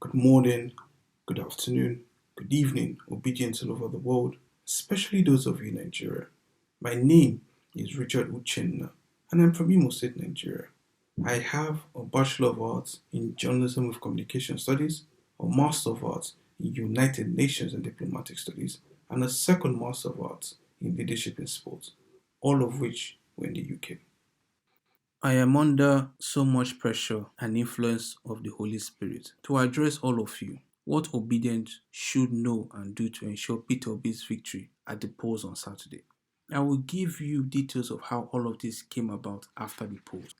Good morning, good afternoon, good evening, Obidients all over the world, especially those of you in Nigeria. My name is Richard Uchenna, and I'm from Imo State, Nigeria. I have a Bachelor of Arts in Journalism with Communication Studies, a Master of Arts in United Nations and Diplomatic Studies, and a second Master of Arts in Leadership in Sports, all of which were in the UK. I am under so much pressure and influence of the Holy Spirit to address all of you what obedience should know and do to ensure Peter Obi's victory at the polls on Saturday. I will give you details of how all of this came about after the polls.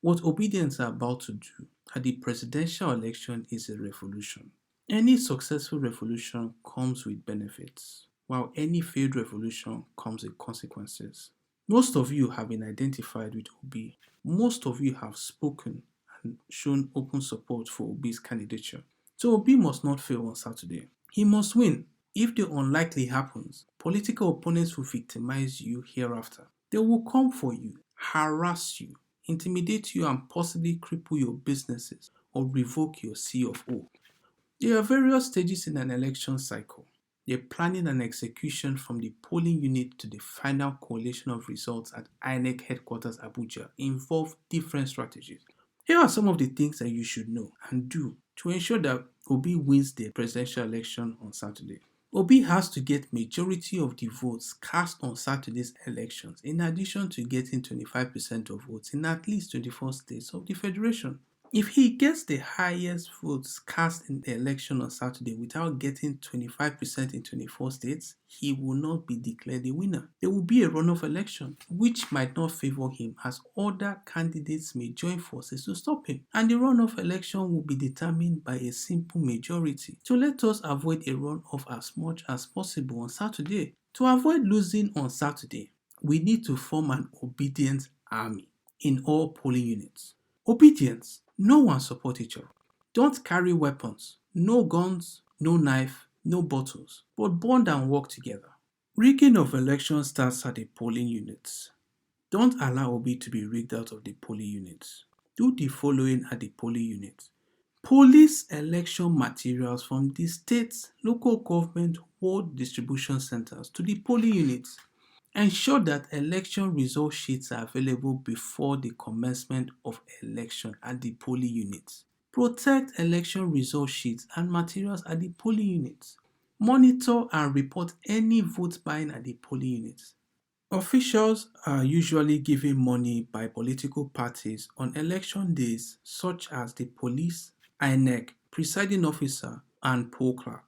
What obedience are about to do at the presidential election is a revolution. Any successful revolution comes with benefits, while any failed revolution comes with consequences. Most of you have been identified with Obi. Most of you have spoken and shown open support for Obi's candidature. So Obi must not fail on Saturday. He must win. If the unlikely happens, political opponents will victimize you hereafter. They will come for you, harass you, intimidate you, and possibly cripple your businesses or revoke your C of O. There are various stages in an election cycle. The planning and execution from the polling unit to the final collation of results at INEC headquarters Abuja involve different strategies. Here are some of the things that you should know and do to ensure that Obi wins the presidential election on Saturday. Obi has to get majority of the votes cast on Saturday's elections in addition to getting 25% of votes in at least 24 states of the federation. If he gets the highest votes cast in the election on Saturday without getting 25% in 24 states, he will not be declared the winner. There will be a runoff election, which might not favor him as other candidates may join forces to stop him. And the runoff election will be determined by a simple majority. So let us avoid a runoff as much as possible on Saturday. To avoid losing on Saturday, we need to form an obedient army in all polling units. Obedience. No one support each other. Don't carry weapons. No guns, no knife, no bottles. But bond and work together. Rigging of elections starts at the polling units. Don't allow Obi to be rigged out of the polling units. Do the following at the polling units. Police election materials from the states, local government, ward distribution centers to the polling units. Ensure that election result sheets are available before the commencement of election at the polling units. Protect election result sheets and materials at the polling units. Monitor and report any vote buying at the polling units. Officials are usually given money by political parties on election days such as the police, INEC, presiding officer, and poll clerk.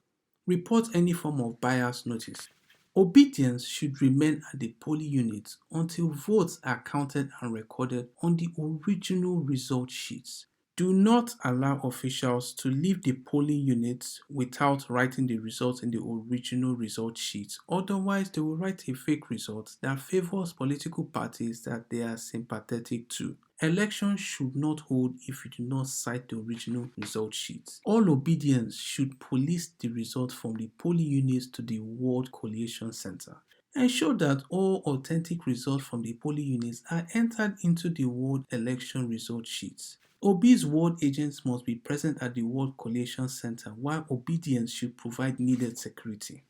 Report any form of bias notice. Obedience should remain at the polling units until votes are counted and recorded on the original result sheets. Do not allow officials to leave the polling units without writing the results in the original result sheets. Otherwise, they will write a fake result that favors political parties that they are sympathetic to. Elections should not hold if you do not cite the original result sheets. All obedience should police the results from the polling units to the Ward Collation Center. Ensure that all authentic results from the polling units are entered into the ward election result sheets. Obi's ward agents must be present at the Ward Collation Center while obedience should provide needed security.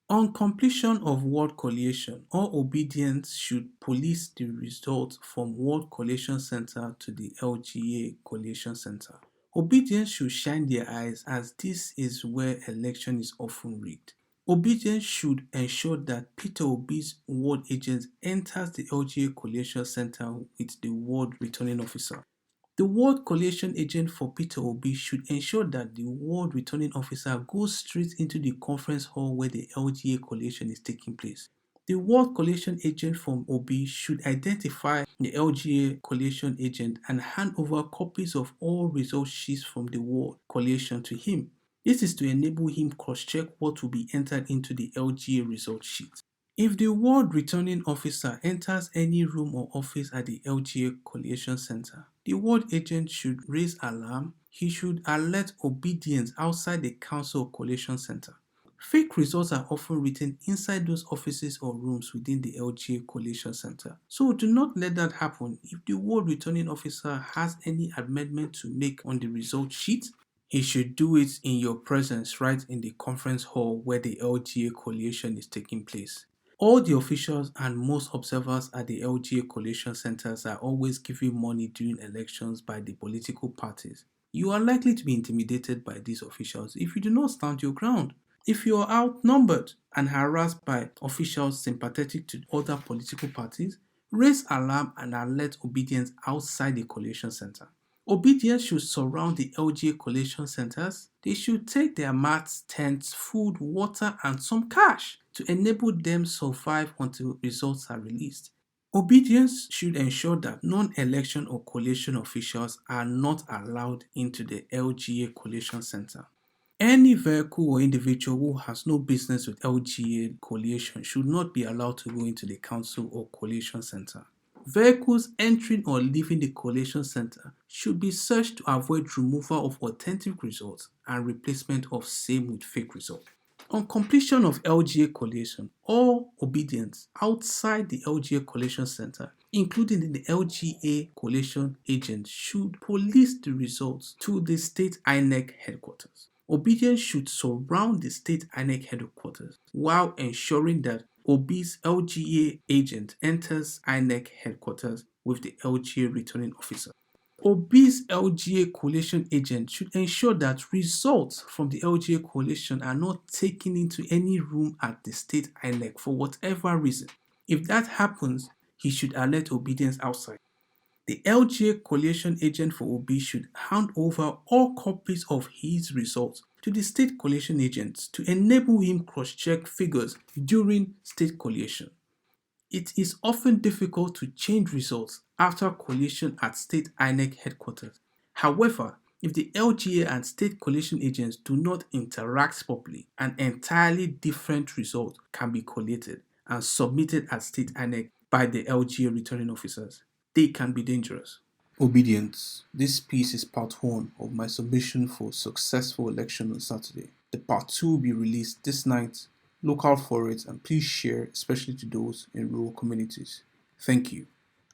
On completion of ward collation, all obedience should police the result from Ward Collation Center to the LGA Collation Center. Obedience should shine their eyes as this is where election is often rigged. Obedience should ensure that Peter Obi's ward agent enters the LGA Collation Center with the ward returning officer. The ward collation agent for Peter Obi should ensure that the ward returning officer goes straight into the conference hall where the LGA collation is taking place. The ward collation agent from Obi should identify the LGA collation agent and hand over copies of all result sheets from the ward collation to him. This is to enable him cross-check what will be entered into the LGA result sheet. If the ward returning officer enters any room or office at the LGA Collation Center, the ward agent should raise alarm. He should alert obedience outside the Council Collation Center. Fake results are often written inside those offices or rooms within the LGA Collation Center. So do not let that happen. If the ward returning officer has any amendment to make on the result sheet, he should do it in your presence right in the conference hall where the LGA collation is taking place. All the officials and most observers at the LGA collation centers are always given money during elections by the political parties. You are likely to be intimidated by these officials if you do not stand your ground. If you are outnumbered and harassed by officials sympathetic to other political parties, raise alarm and alert Obidients outside the collation center. Obedience should surround the LGA collation centers. They should take their mats, tents, food, water, and some cash to enable them survive until results are released. Obedience should ensure that non-election or collation officials are not allowed into the LGA collation center. Any vehicle or individual who has no business with LGA collation should not be allowed to go into the council or collation center. Vehicles entering or leaving the collation center should be searched to avoid removal of authentic results and replacement of same with fake results. On completion of LGA collation, all obedience outside the LGA collation center, including the LGA collation agent, should police the results to the state INEC headquarters. Obedience should surround the state INEC headquarters while ensuring that OB's LGA agent enters INEC headquarters with the LGA returning officer. OB's LGA coalition agent should ensure that results from the LGA coalition are not taken into any room at the state INEC for whatever reason. If that happens, he should alert Obedience outside. The LGA coalition agent for OB should hand over all copies of his results to the state coalition agents to enable him cross-check figures during state coalition. It is often difficult to change results after coalition at state INEC headquarters. However, if the LGA and state coalition agents do not interact properly, an entirely different result can be collated and submitted at state INEC by the LGA returning officers. They can be dangerous. Obedience. This piece is part 1 of my submission for successful election on Saturday. The part 2 will be released this night. Look out for it and please share, especially to those in rural communities. Thank you.